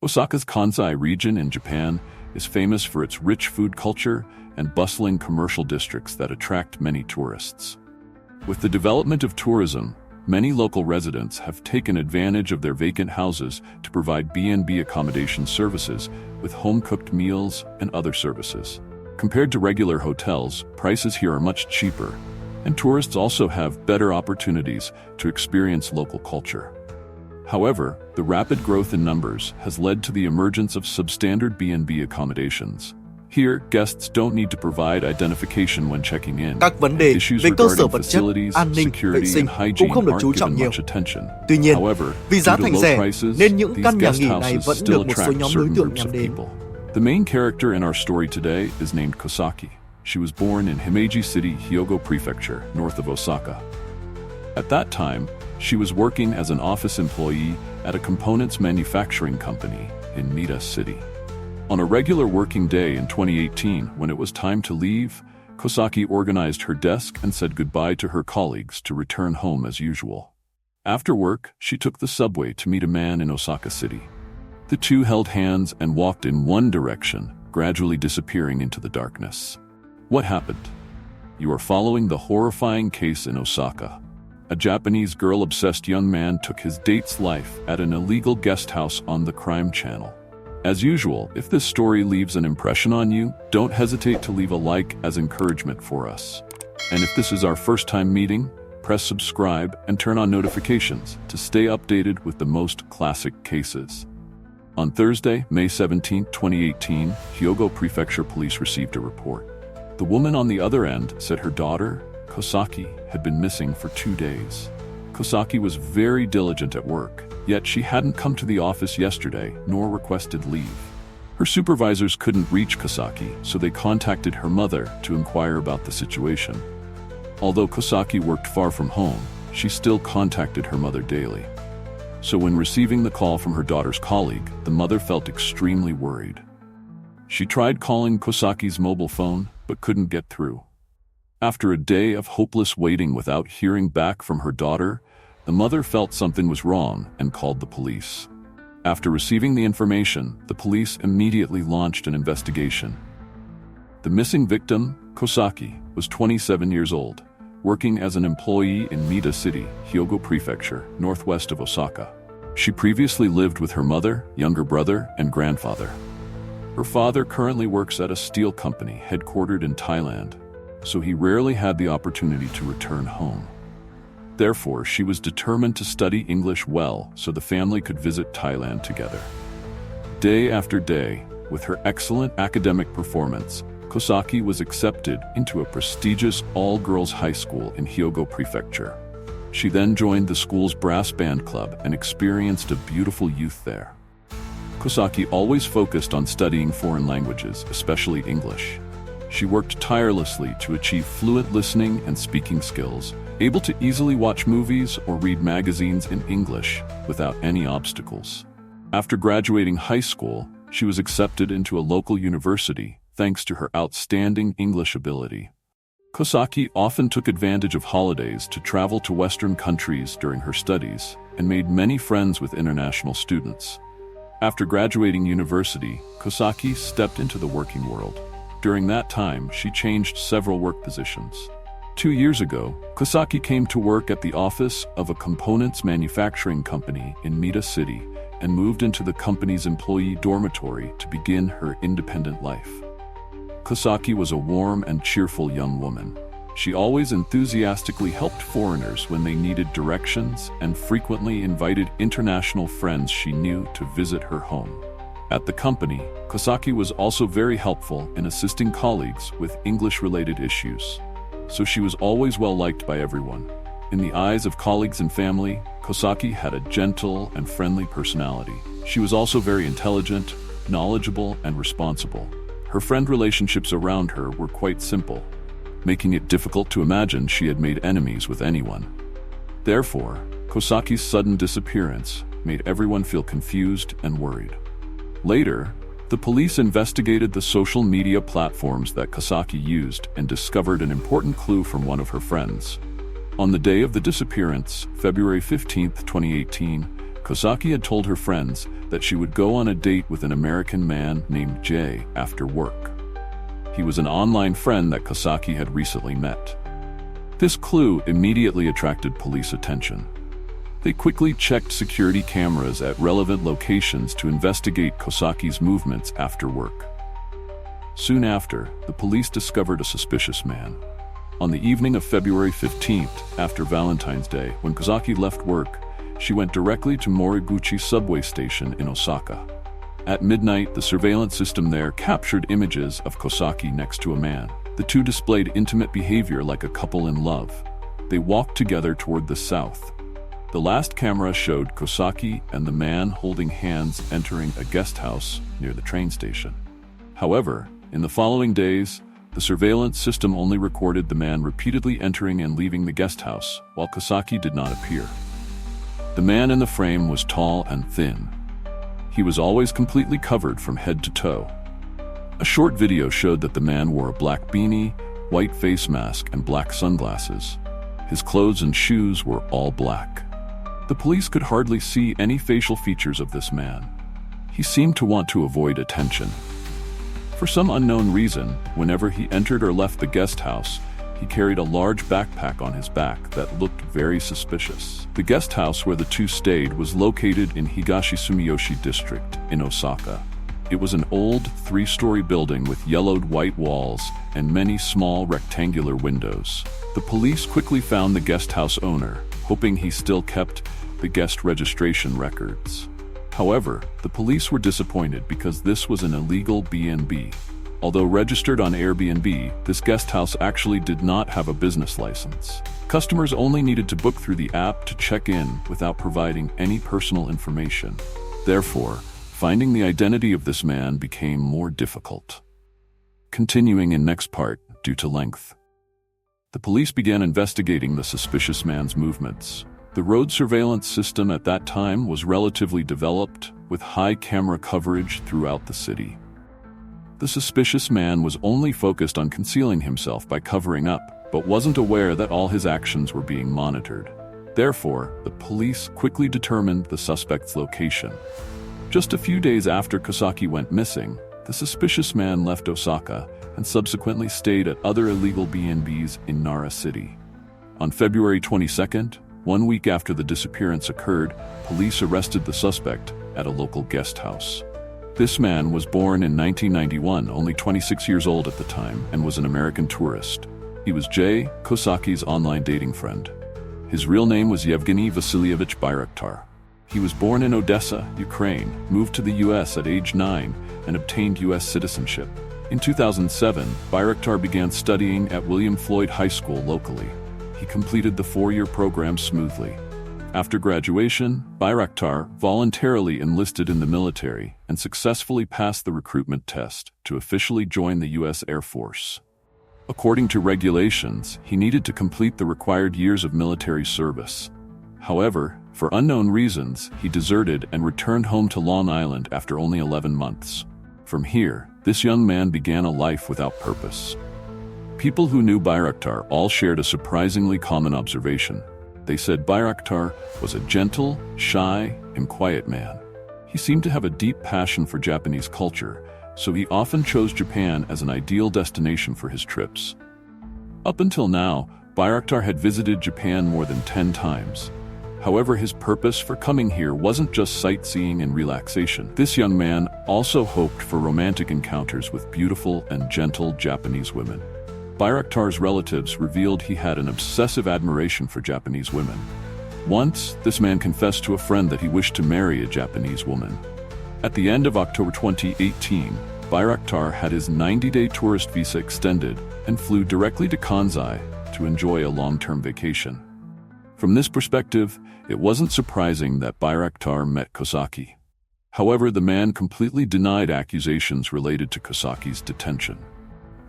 Osaka's Kansai region in Japan is famous for its rich food culture and bustling commercial districts that attract many tourists. With the development of tourism, many local residents have taken advantage of their vacant houses to provide B&B accommodation services with home-cooked meals and other services. Compared to regular hotels, prices here are much cheaper, and tourists also have better opportunities to experience local culture. However, the rapid growth in numbers has led to the emergence of substandard B&B accommodations. Here, guests don't need to provide identification when checking in. Các vấn đề Issues về cơ sở regarding vật chất, facilities, an ninh, vệ security, sinh and cũng hygiene không được aren't chú trọng given nhiều. much attention. Tuy nhiên, However, vì giá due to thành low rẻ prices, nên những these căn nhà guest nghỉ này houses vẫn still được một số attract nhóm đối certain tượng groups nhắm of đến. people. The main character in our story today is named Kosaki. She was born in Himeji City, Hyogo Prefecture, north of Osaka. At that time, she was working as an office employee at a components manufacturing company in Mita City. On a regular working day in 2018, when it was time to leave, Kosaki organized her desk and said goodbye to her colleagues to return home as usual. After work, she took the subway to meet a man in Osaka City. The two held hands and walked in one direction, gradually disappearing into the darkness. What happened? You are following the horrifying case in Osaka. A Japanese girl-obsessed young man took his date's life at an illegal guest house on the Crime Channel. As usual, if this story leaves an impression on you, don't hesitate to leave a like as encouragement for us. And if this is our first time meeting, press subscribe and turn on notifications to stay updated with the most classic cases. On Thursday, May 17, 2018, Hyogo Prefecture Police received a report. The woman on the other end said her daughter, Kosaki, had been missing for 2 days. Kosaki was very diligent at work, yet she hadn't come to the office yesterday nor requested leave. Her supervisors couldn't reach Kosaki, so they contacted her mother to inquire about the situation. Although Kosaki worked far from home, she still contacted her mother daily. So when receiving the call from her daughter's colleague, the mother felt extremely worried. She tried calling Kosaki's mobile phone, but couldn't get through. After a day of hopeless waiting without hearing back from her daughter, the mother felt something was wrong and called the police. After receiving the information, the police immediately launched an investigation. The missing victim, Kosaki, was 27 years old, working as an employee in Mita City, Hyogo Prefecture, northwest of Osaka. She previously lived with her mother, younger brother, and grandfather. Her father currently works at a steel company headquartered in Thailand, so he rarely had the opportunity to return home. Therefore, she was determined to study English well so the family could visit Thailand together. Day after day, with her excellent academic performance, Kosaki was accepted into a prestigious all-girls high school in Hyogo Prefecture. She then joined the school's brass band club and experienced a beautiful youth there. Kosaki always focused on studying foreign languages, especially English. She worked tirelessly to achieve fluent listening and speaking skills, able to easily watch movies or read magazines in English without any obstacles. After graduating high school, she was accepted into a local university thanks to her outstanding English ability. Kosaki often took advantage of holidays to travel to Western countries during her studies and made many friends with international students. After graduating university, Kosaki stepped into the working world. During that time, she changed several work positions. 2 years ago, Kosaki came to work at the office of a components manufacturing company in Mita City and moved into the company's employee dormitory to begin her independent life. Kosaki was a warm and cheerful young woman. She always enthusiastically helped foreigners when they needed directions and frequently invited international friends she knew to visit her home. At the company, Kosaki was also very helpful in assisting colleagues with English-related issues, so she was always well-liked by everyone. In the eyes of colleagues and family, Kosaki had a gentle and friendly personality. She was also very intelligent, knowledgeable, and responsible. Her friend relationships around her were quite simple, making it difficult to imagine she had made enemies with anyone. Therefore, Kosaki's sudden disappearance made everyone feel confused and worried. Later, the police investigated the social media platforms that Kosaki used and discovered an important clue from one of her friends. On the day of the disappearance, February 15, 2018, Kosaki had told her friends that she would go on a date with an American man named Jay after work. He was an online friend that Kosaki had recently met. This clue immediately attracted police attention. They quickly checked security cameras at relevant locations to investigate Kosaki's movements after work. Soon after, the police discovered a suspicious man. On the evening of February 15th, after Valentine's Day, when Kosaki left work, she went directly to Moriguchi subway station in Osaka. At midnight, the surveillance system there captured images of Kosaki next to a man. The two displayed intimate behavior like a couple in love. They walked together toward the south. The last camera showed Kosaki and the man holding hands entering a guest house near the train station. However, in the following days, the surveillance system only recorded the man repeatedly entering and leaving the guest house, while Kosaki did not appear. The man in the frame was tall and thin. He was always completely covered from head to toe. A short video showed that the man wore a black beanie, white face mask, and black sunglasses. His clothes and shoes were all black. The police could hardly see any facial features of this man. He seemed to want to avoid attention. For some unknown reason, whenever he entered or left the guest house, he carried a large backpack on his back that looked very suspicious. The guest house where the two stayed was located in Higashi-Sumiyoshi district in Osaka. It was an old 3-story building with yellowed white walls and many small rectangular windows. The police quickly found the guest house owner, hoping he still kept the guest registration records. However, the police were disappointed because this was an illegal B&B. Although registered on Airbnb, this guest house actually did not have a business license. Customers only needed to book through the app to check in without providing any personal information. Therefore, finding the identity of this man became more difficult. Continuing in next part due to length. The police began investigating the suspicious man's movements. The road surveillance system at that time was relatively developed, with high camera coverage throughout the city. The suspicious man was only focused on concealing himself by covering up, but wasn't aware that all his actions were being monitored. Therefore, the police quickly determined the suspect's location. Just a few days after Kosaki went missing, the suspicious man left Osaka and subsequently stayed at other illegal B&Bs in Nara City. On February 22nd, 1 week after the disappearance occurred, police arrested the suspect at a local guest house. This man was born in 1991, only 26 years old at the time, and was an American tourist. He was Jay, Kosaki's online dating friend. His real name was Yevgeny Vasilyevich Bayraktar. He was born in Odessa, Ukraine, moved to the U.S. at age 9, and obtained U.S. citizenship. In 2007, Bayraktar began studying at William Floyd High School locally. He completed the 4-year program smoothly. After graduation, Bayraktar voluntarily enlisted in the military and successfully passed the recruitment test to officially join the U.S. Air Force. According to regulations, he needed to complete the required years of military service. However, for unknown reasons, he deserted and returned home to Long Island after only 11 months. From here, this young man began a life without purpose. People who knew Bayraktar all shared a surprisingly common observation. They said Bayraktar was a gentle, shy, and quiet man. He seemed to have a deep passion for Japanese culture, so he often chose Japan as an ideal destination for his trips. Up until now, Bayraktar had visited Japan more than 10 times. However, his purpose for coming here wasn't just sightseeing and relaxation. This young man also hoped for romantic encounters with beautiful and gentle Japanese women. Bayraktar's relatives revealed he had an obsessive admiration for Japanese women. Once, this man confessed to a friend that he wished to marry a Japanese woman. At the end of October 2018, Bayraktar had his 90-day tourist visa extended and flew directly to Kansai to enjoy a long-term vacation. From this perspective, it wasn't surprising that Bayraktar met Kosaki. However, the man completely denied accusations related to Kosaki's detention.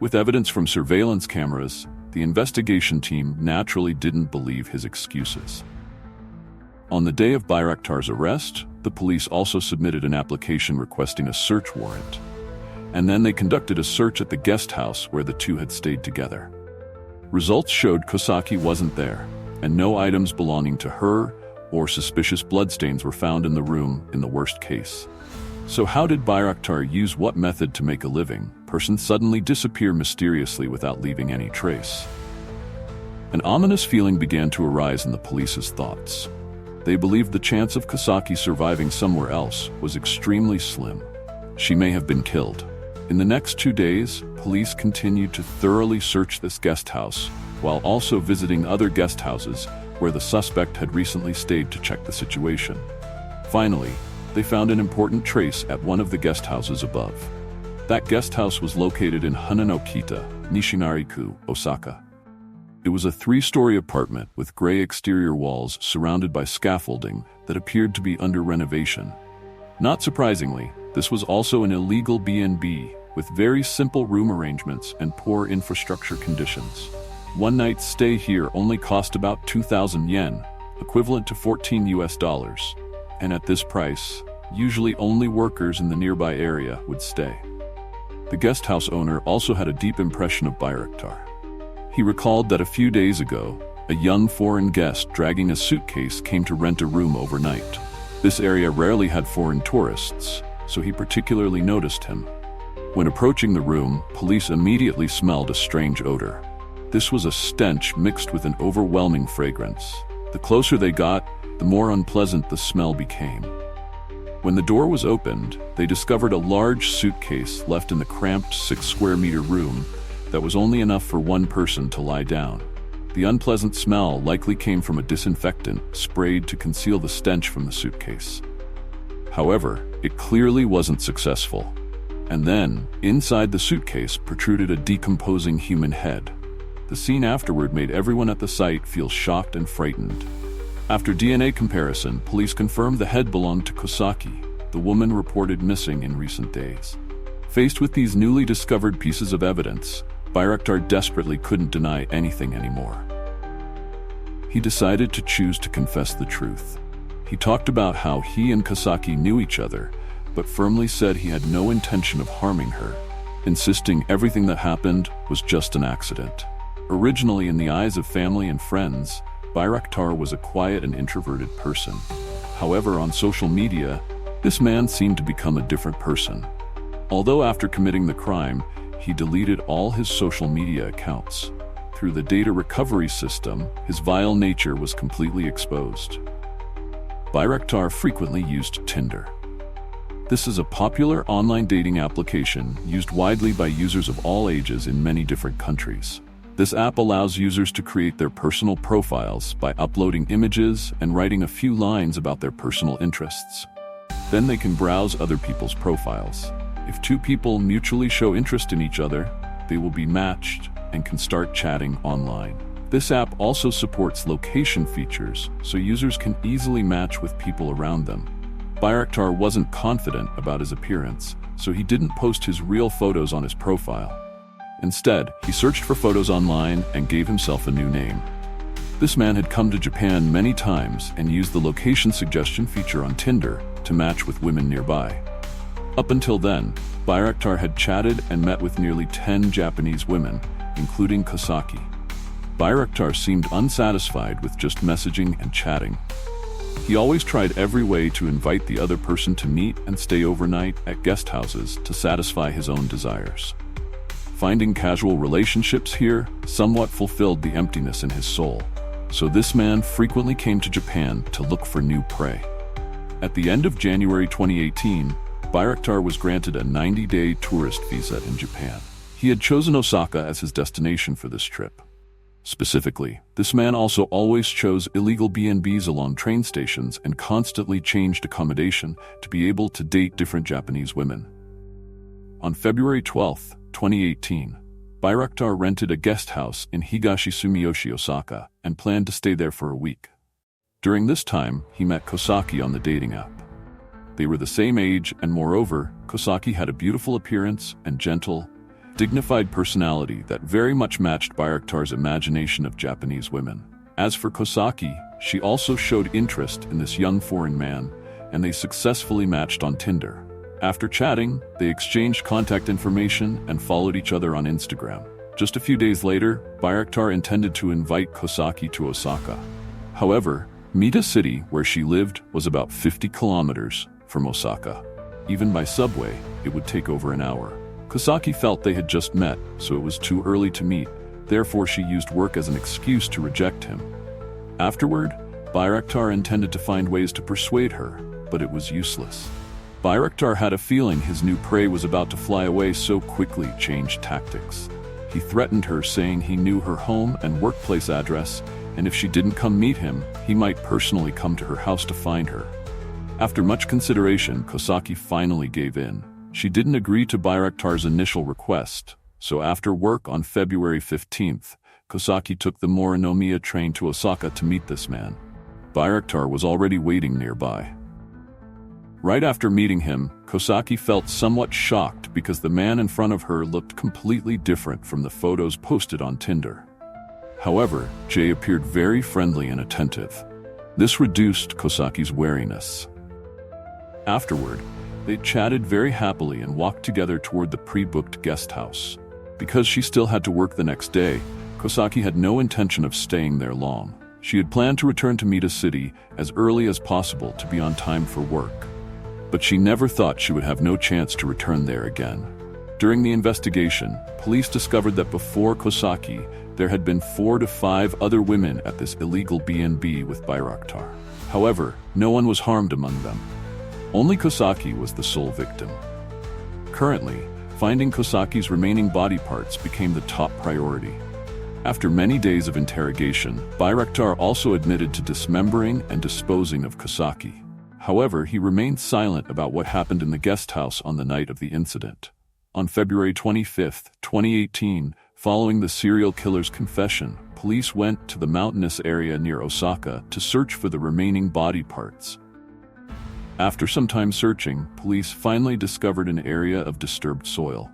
With evidence from surveillance cameras, the investigation team naturally didn't believe his excuses. On the day of Bayraktar's arrest, the police also submitted an application requesting a search warrant. And then they conducted a search at the guest house where the two had stayed together. Results showed Kosaki wasn't there, and no items belonging to her or suspicious bloodstains were found in the room in the worst case. So how did Bayraktar use what method to make a living person suddenly disappear mysteriously without leaving any trace? An ominous feeling began to arise in the police's thoughts. They believed the chance of Kosaki surviving somewhere else was extremely slim. She may have been killed. In the next 2 days, police continued to thoroughly search this guest house, while also visiting other guest houses where the suspect had recently stayed to check the situation. Finally, they found an important trace at one of the guest houses above. That guest house was located in Hanano-kita, Nishinari-ku, Osaka. It was a 3-story apartment with gray exterior walls surrounded by scaffolding that appeared to be under renovation. Not surprisingly, this was also an illegal B&B with very simple room arrangements and poor infrastructure conditions. One night's stay here only cost about 2,000 yen, equivalent to $14. And at this price, usually only workers in the nearby area would stay. The guest house owner also had a deep impression of Bayraktar. He recalled that a few days ago, a young foreign guest dragging a suitcase came to rent a room overnight. This area rarely had foreign tourists, so he particularly noticed him. When approaching the room, police immediately smelled a strange odor. This was a stench mixed with an overwhelming fragrance. The closer they got, the more unpleasant the smell became. When the door was opened, they discovered a large suitcase left in the cramped 6-square-meter room that was only enough for one person to lie down. The unpleasant smell likely came from a disinfectant sprayed to conceal the stench from the suitcase. However, it clearly wasn't successful. And then, inside the suitcase protruded a decomposing human head. The scene afterward made everyone at the site feel shocked and frightened. After DNA comparison, police confirmed the head belonged to Kosaki, the woman reported missing in recent days. Faced with these newly discovered pieces of evidence, Bayraktar desperately couldn't deny anything anymore. He decided to choose to confess the truth. He talked about how he and Kosaki knew each other, but firmly said he had no intention of harming her, insisting everything that happened was just an accident. Originally, in the eyes of family and friends, Bayraktar was a quiet and introverted person. However, on social media, this man seemed to become a different person. Although after committing the crime, he deleted all his social media accounts. Through the data recovery system, his vile nature was completely exposed. Bayraktar frequently used Tinder. This is a popular online dating application used widely by users of all ages in many different countries. This app allows users to create their personal profiles by uploading images and writing a few lines about their personal interests. Then they can browse other people's profiles. If 2 people mutually show interest in each other, they will be matched and can start chatting online. This app also supports location features, so users can easily match with people around them. Bayraktar wasn't confident about his appearance, so he didn't post his real photos on his profile. Instead, he searched for photos online and gave himself a new name. This man had come to Japan many times and used the location suggestion feature on Tinder to match with women nearby. Up until then, Bayraktar had chatted and met with nearly 10 Japanese women, including Kosaki. Bayraktar seemed unsatisfied with just messaging and chatting. He always tried every way to invite the other person to meet and stay overnight at guest houses to satisfy his own desires. Finding casual relationships here somewhat fulfilled the emptiness in his soul, so this man frequently came to Japan to look for new prey. At the end of January 2018, Bayraktar was granted a 90-day tourist visa in Japan. He had chosen Osaka as his destination for this trip. Specifically, this man also always chose illegal B&Bs along train stations and constantly changed accommodation to be able to date different Japanese women. On February 12, 2018, Bayraktar rented a guest house in Higashi Sumiyoshi, Osaka, and planned to stay there for a week. During this time, he met Kosaki on the dating app. They were the same age, and moreover, Kosaki had a beautiful appearance and gentle, dignified personality that very much matched Bayraktar's imagination of Japanese women. As for Kosaki, she also showed interest in this young foreign man, and they successfully matched on Tinder. After chatting, they exchanged contact information and followed each other on Instagram. Just a few days later, Bayraktar intended to invite Kosaki to Osaka. However, Mita City, where she lived, was about 50 kilometers from Osaka. Even by subway, it would take over an hour. Kosaki felt they had just met, so it was too early to meet. Therefore, she used work as an excuse to reject him. Afterward, Bayraktar intended to find ways to persuade her, but it was useless. Bayraktar had a feeling his new prey was about to fly away, so quickly changed tactics. He threatened her, saying he knew her home and workplace address, and if she didn't come meet him, he might personally come to her house to find her. After much consideration, Kosaki finally gave in. She didn't agree to Bayraktar's initial request, so after work on February 15th, Kosaki took the Morinomiya train to Osaka to meet this man. Bayraktar was already waiting nearby. Right after meeting him, Kosaki felt somewhat shocked because the man in front of her looked completely different from the photos posted on Tinder. However, Jay appeared very friendly and attentive. This reduced Kosaki's wariness. Afterward, they chatted very happily and walked together toward the pre-booked guest house. Because she still had to work the next day, Kosaki had no intention of staying there long. She had planned to return to Mita City as early as possible to be on time for work. But she never thought she would have no chance to return there again. During the investigation, police discovered that before Kosaki, there had been 4 to 5 other women at this illegal B&B with Bayraktar. However, no one was harmed among them. Only Kosaki was the sole victim. Currently, finding Kosaki's remaining body parts became the top priority. After many days of interrogation, Bayraktar also admitted to dismembering and disposing of Kosaki. However, he remained silent about what happened in the guest house on the night of the incident. On February 25, 2018, following the serial killer's confession, police went to the mountainous area near Osaka to search for the remaining body parts. After some time searching, police finally discovered an area of disturbed soil.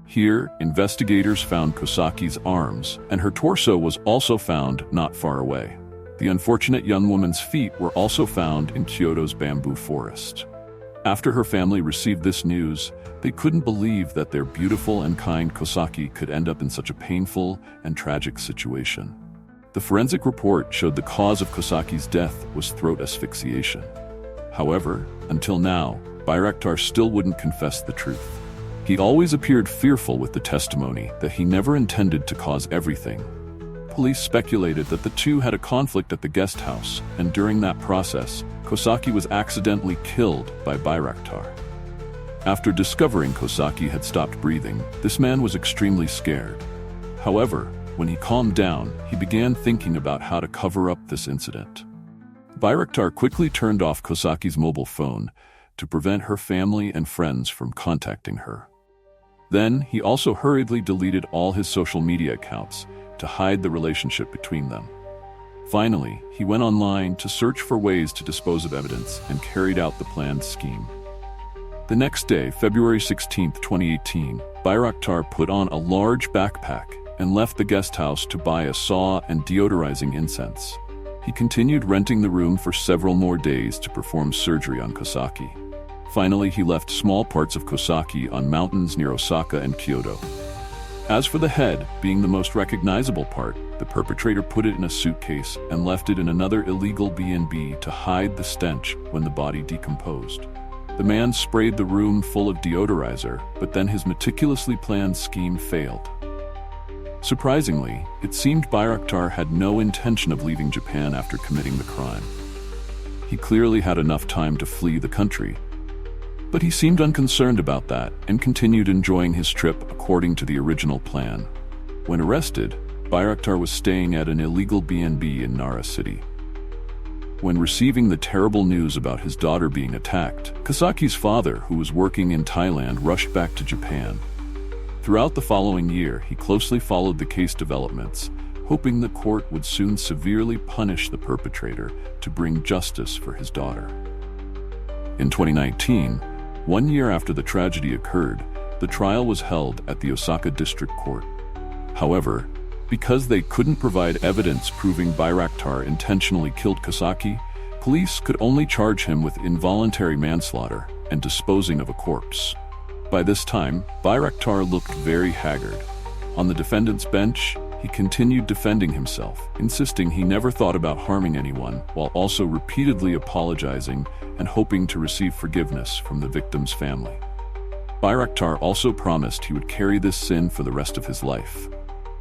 Here, investigators found Kosaki's arms, and her torso was also found not far away. The unfortunate young woman's feet were also found in Kyoto's bamboo forest. After her family received this news, they couldn't believe that their beautiful and kind Kosaki could end up in such a painful and tragic situation. The forensic report showed the cause of Kosaki's death was throat asphyxiation. However, until now, Bayraktar still wouldn't confess the truth. He always appeared fearful with the testimony that he never intended to cause everything. Police speculated that the two had a conflict at the guest house, and during that process, Kosaki was accidentally killed by Bayraktar. After discovering Kosaki had stopped breathing, this man was extremely scared. However, when he calmed down, he began thinking about how to cover up this incident. Bayraktar quickly turned off Kosaki's mobile phone to prevent her family and friends from contacting her. Then, he also hurriedly deleted all his social media accounts to hide the relationship between them. Finally, he went online to search for ways to dispose of evidence and carried out the planned scheme. The next day, February 16, 2018, Bayraktar put on a large backpack and left the guest house to buy a saw and deodorizing incense. He continued renting the room for several more days to perform surgery on Kosaki. Finally, he left small parts of Kosaki on mountains near Osaka and Kyoto. As for the head, being the most recognizable part, the perpetrator put it in a suitcase and left it in another illegal B&B to hide the stench when the body decomposed. The man sprayed the room full of deodorizer, but then his meticulously planned scheme failed. Surprisingly, it seemed Bayraktar had no intention of leaving Japan after committing the crime. He clearly had enough time to flee the country. But he seemed unconcerned about that and continued enjoying his trip according to the original plan. When arrested, Bayraktar was staying at an illegal B&B in Nara City. When receiving the terrible news about his daughter being attacked, Kosaki's father, who was working in Thailand, rushed back to Japan. Throughout the following year, he closely followed the case developments, hoping the court would soon severely punish the perpetrator to bring justice for his daughter. In 2019, 1 year after the tragedy occurred, the trial was held at the Osaka District Court. However, because they couldn't provide evidence proving Bayraktar intentionally killed Kosaki, police could only charge him with involuntary manslaughter and disposing of a corpse. By this time, Bayraktar looked very haggard. On the defendant's bench, he He continued defending himself, insisting he never thought about harming anyone, while also repeatedly apologizing and hoping to receive forgiveness from the victim's family. Bayraktar also promised he would carry this sin for the rest of his life.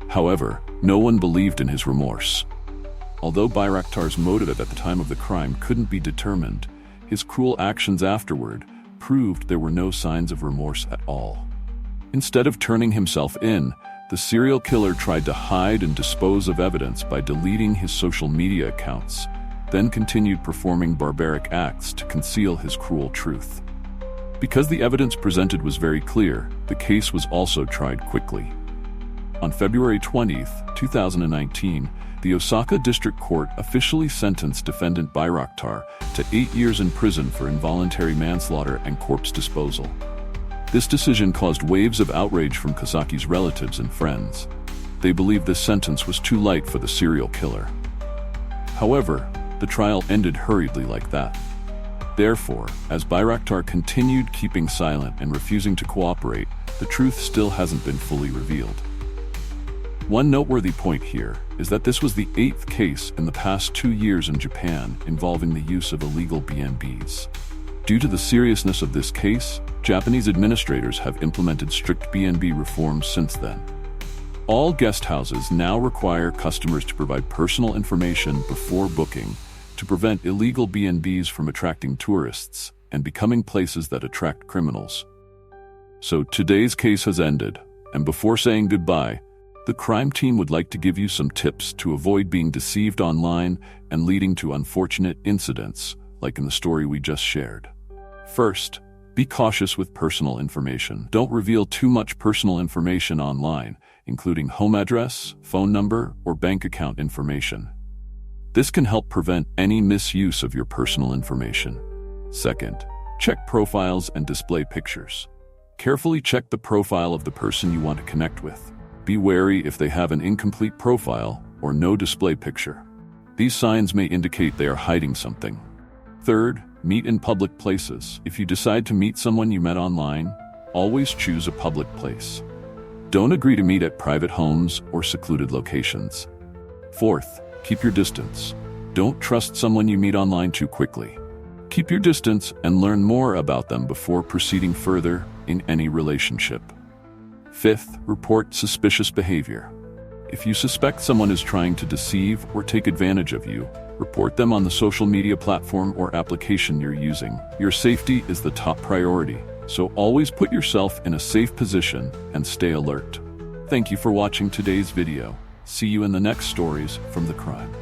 However, no one believed in his remorse. Although Bayraktar's motive at the time of the crime couldn't be determined, his cruel actions afterward proved there were no signs of remorse at all. Instead of turning himself in, the serial killer tried to hide and dispose of evidence by deleting his social media accounts, then continued performing barbaric acts to conceal his cruel truth. Because the evidence presented was very clear, the case was also tried quickly. On February 20, 2019, the Osaka District Court officially sentenced defendant Bayraktar to 8 years in prison for involuntary manslaughter and corpse disposal. This decision caused waves of outrage from Kosaki's relatives and friends. They believed this sentence was too light for the serial killer. However, the trial ended hurriedly like that. Therefore, as Bayraktar continued keeping silent and refusing to cooperate, the truth still hasn't been fully revealed. One noteworthy point here is that this was the 8th case in the past 2 years in Japan involving the use of illegal B&Bs. Due to the seriousness of this case, Japanese administrators have implemented strict B&B reforms since then. All guest houses now require customers to provide personal information before booking to prevent illegal B&Bs from attracting tourists and becoming places that attract criminals. So today's case has ended, and before saying goodbye, the crime team would like to give you some tips to avoid being deceived online and leading to unfortunate incidents, like in the story we just shared. First, be cautious with personal information. Don't reveal too much personal information online, including home address, phone number, or bank account information. This can help prevent any misuse of your personal information. Second, check profiles and display pictures. Carefully check the profile of the person you want to connect with. Be wary if they have an incomplete profile or no display picture. These signs may indicate they are hiding something. Third, meet in public places. If you decide to meet someone you met online, always choose a public place. Don't agree to meet at private homes or secluded locations. Fourth, keep your distance. Don't trust someone you meet online too quickly. Keep your distance and learn more about them before proceeding further in any relationship. Fifth, report suspicious behavior. If you suspect someone is trying to deceive or take advantage of you, report them on the social media platform or application you're using. Your safety is the top priority, so always put yourself in a safe position and stay alert. Thank you for watching today's video. See you in the next stories from the crime.